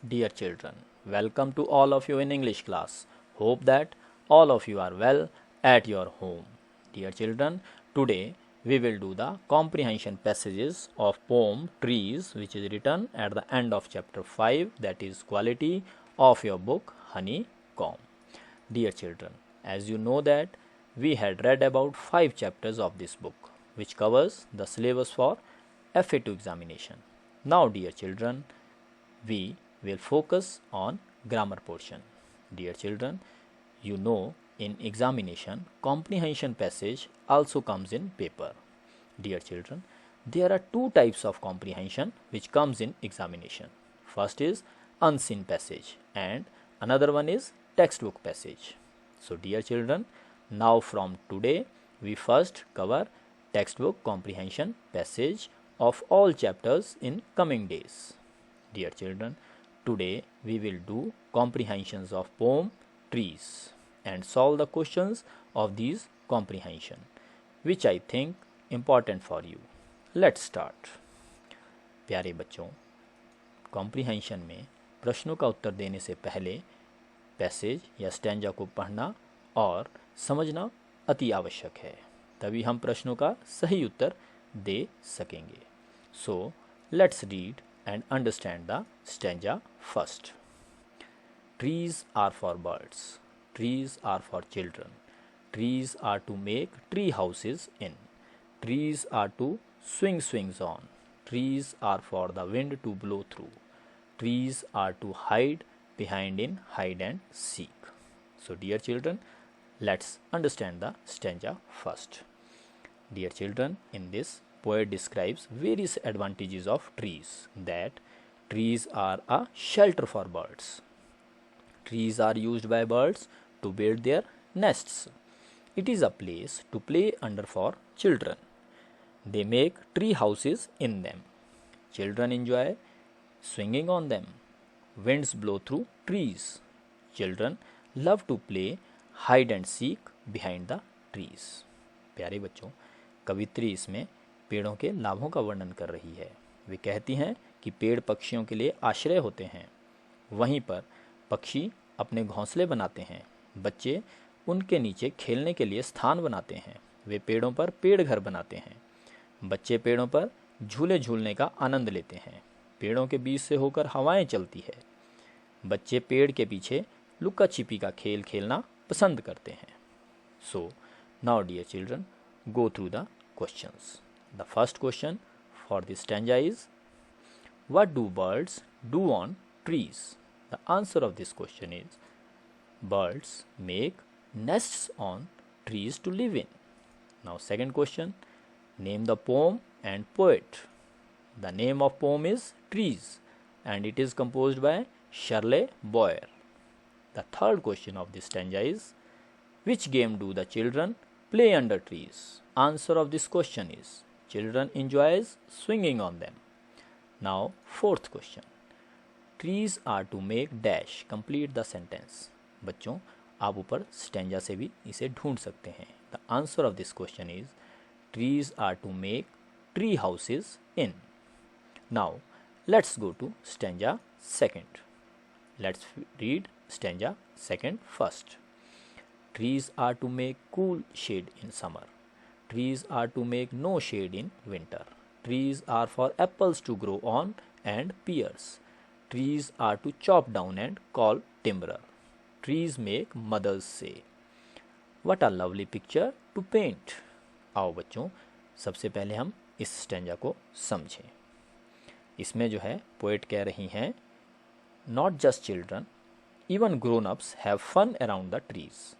Dear children, welcome to all of you in English class. Hope that all of you are well at your home. Dear children, today we will do the comprehension passages of poem Trees, which is written at the end of chapter 5, that is quality, of your book Honeycomb. Dear children, as you know that we had read about 5 chapters of this book, which covers the syllabus for FA2 examination. Now dear children, we will focus on grammar portion. Dear children, you know in examination comprehension passage also comes in paper. Dear children, there are 2 types of comprehension which comes in examination. First is unseen passage and another one is textbook passage. So dear children, now from today we first cover textbook comprehension passage of all chapters in coming days. Dear children, today we will do comprehensions of poem Trees and solve the questions of these comprehension, which I think important for you. Let's start. प्यारे बच्चों, comprehension में प्रश्नों का उत्तर देने से पहले passage या stanza को पढ़ना और समझना अति आवश्यक है, तभी हम प्रश्नों का सही उत्तर दे सकेंगे. So let's read and understand the stanza first. Trees are for birds. Trees are for children. Trees are to make tree houses in. Trees are to swing swings on. Trees are for the wind to blow through. Trees are to hide behind in hide and seek. So dear children, let's understand the stanza first. Dear children, in this poet describes various advantages of trees, that trees are a shelter for birds. Trees are used by birds to build their nests. It is a place to play under for children. They make tree houses in them. Children enjoy swinging on them. Winds blow through trees. Children love to play hide and seek behind the trees. प्यारे बच्चों, कवित्री इसमें पेड़ों के लाभों का वर्णन कर रही है. वे कहती हैं कि पेड़ पक्षियों के लिए आश्रय होते हैं. वहीं पर पक्षी अपने घोंसले बनाते हैं. बच्चे उनके नीचे खेलने के लिए स्थान बनाते हैं. वे पेड़ों पर पेड़ घर बनाते हैं. बच्चे पेड़ों पर झूले झूलने का आनंद लेते हैं. पेड़ों के बीच से होकर हवाएं चलती है. बच्चे पेड़ के पीछे लुका छिपी का खेल खेलना पसंद करते हैं. So now dear children, go through the questions. The first question for this stanza is, what do birds do on trees? The answer of this question is, birds make nests on trees to live in. Now second question, name the poem and poet. The name of poem is Trees and it is composed by Shirley Boyer. The third question of this stanza is, which game do the children play under trees? Answer of this question is, children enjoys swinging on them. Now fourth question, trees are to make dash. Complete the sentence. बच्चों, आप ऊपर stanza से भी इसे ढूंढ सकते हैं. The answer of this question is, trees are to make tree houses in. Now let's go to stanza second. Let's read stanza second first. Trees are to make cool shade in summer. Trees are to make no shade in winter. Trees are for apples to grow on and pears. Trees are to chop down and call timber. Trees make mothers say. What a lovely picture to paint. आओ बच्चों, सबसे पहले हम इस stanza को समझें. इसमें जो है पोएट कह रही हैं, not just children, even grown-ups have fun around the trees.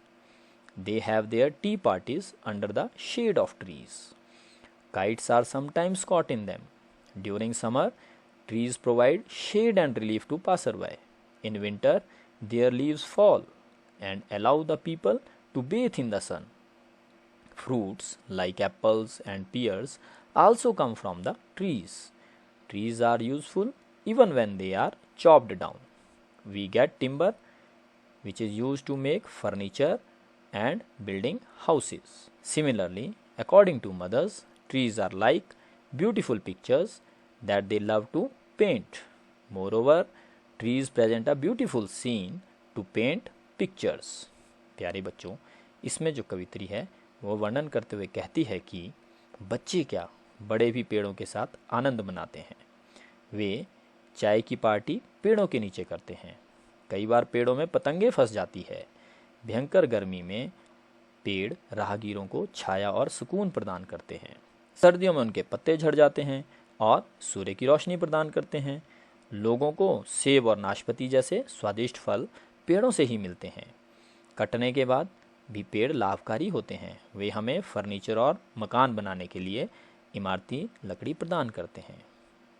They have their tea parties under the shade of trees. Kites are sometimes caught in them. During summer, trees provide shade and relief to passerby. In winter, their leaves fall and allow the people to bathe in the sun. Fruits like apples and pears also come from the trees. Trees are useful even when they are chopped down. We get timber, which is used to make furniture and building houses. Similarly, according to mothers, trees are like beautiful pictures that they love to paint. Moreover, trees present a beautiful scene to paint pictures. प्यारे बच्चों, इसमें जो कवित्री है वो वर्णन करते हुए कहती है कि बच्चे क्या, बड़े भी पेड़ों के साथ आनंद मनाते हैं। वे चाय की पार्टी पेड़ों के नीचे करते हैं। कई बार पेड़ों में पतंगे फंस जाती है। भयंकर गर्मी में पेड़ राहगीरों को छाया और सुकून प्रदान करते हैं। सर्दियों में उनके पत्ते झड़ जाते हैं और सूर्य की रोशनी प्रदान करते हैं। लोगों को सेब और नाशपाती जैसे स्वादिष्ट फल पेड़ों से ही मिलते हैं। कटने के बाद भी पेड़ लाभकारी होते हैं। वे हमें फर्नीचर और मकान बनाने के लिए इमारती लकड़ी प्रदान करते हैं।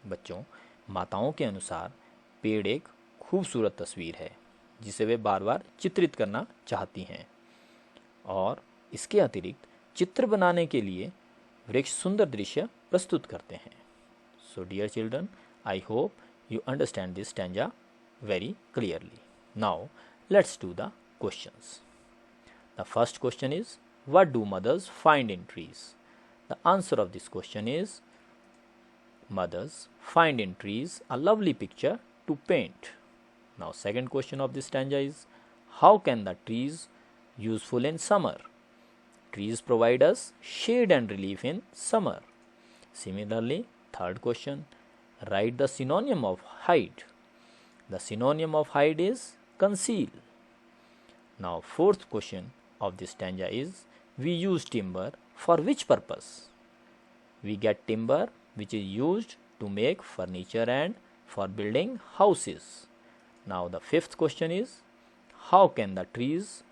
बच्चों, माताओं के अनुसार पेड़ एक खूबसूरत तस्वीर है जिसे वे बार बार चित्रित करना चाहती हैं, और इसके अतिरिक्त चित्र बनाने के लिए वृक्ष सुंदर दृश्य प्रस्तुत करते हैं। So dear children, I hope you understand this stanza very clearly. Now let's do the questions. The first question is, what do mothers find in trees? The answer of this question is, mothers find in trees a lovely picture to paint. Now second question of this stanza is, how can the trees useful in summer? Trees provide us shade and relief in summer. Similarly, third question, write the synonym of hide. The synonym of hide is conceal. Now fourth question of this stanza is, we use timber for which purpose? We get timber which is used to make furniture and for building houses. Now the fifth question is, how can the trees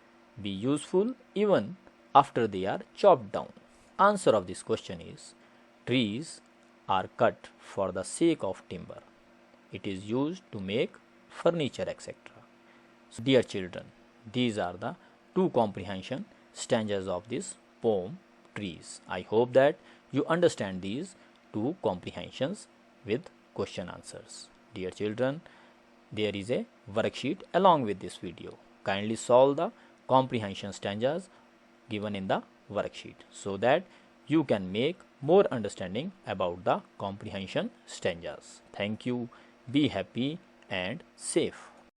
be useful even after they are chopped down? Answer of this question is, trees are cut for the sake of timber. It is used to make furniture, etc. So, dear children, these are the two comprehension stanzas of this poem Trees. I hope that you understand these two comprehensions with question answers. Dear children, there is a worksheet along with this video. Kindly solve the comprehension stanzas given in the worksheet so that you can make more understanding about the comprehension stanzas. Thank you. Be happy and safe.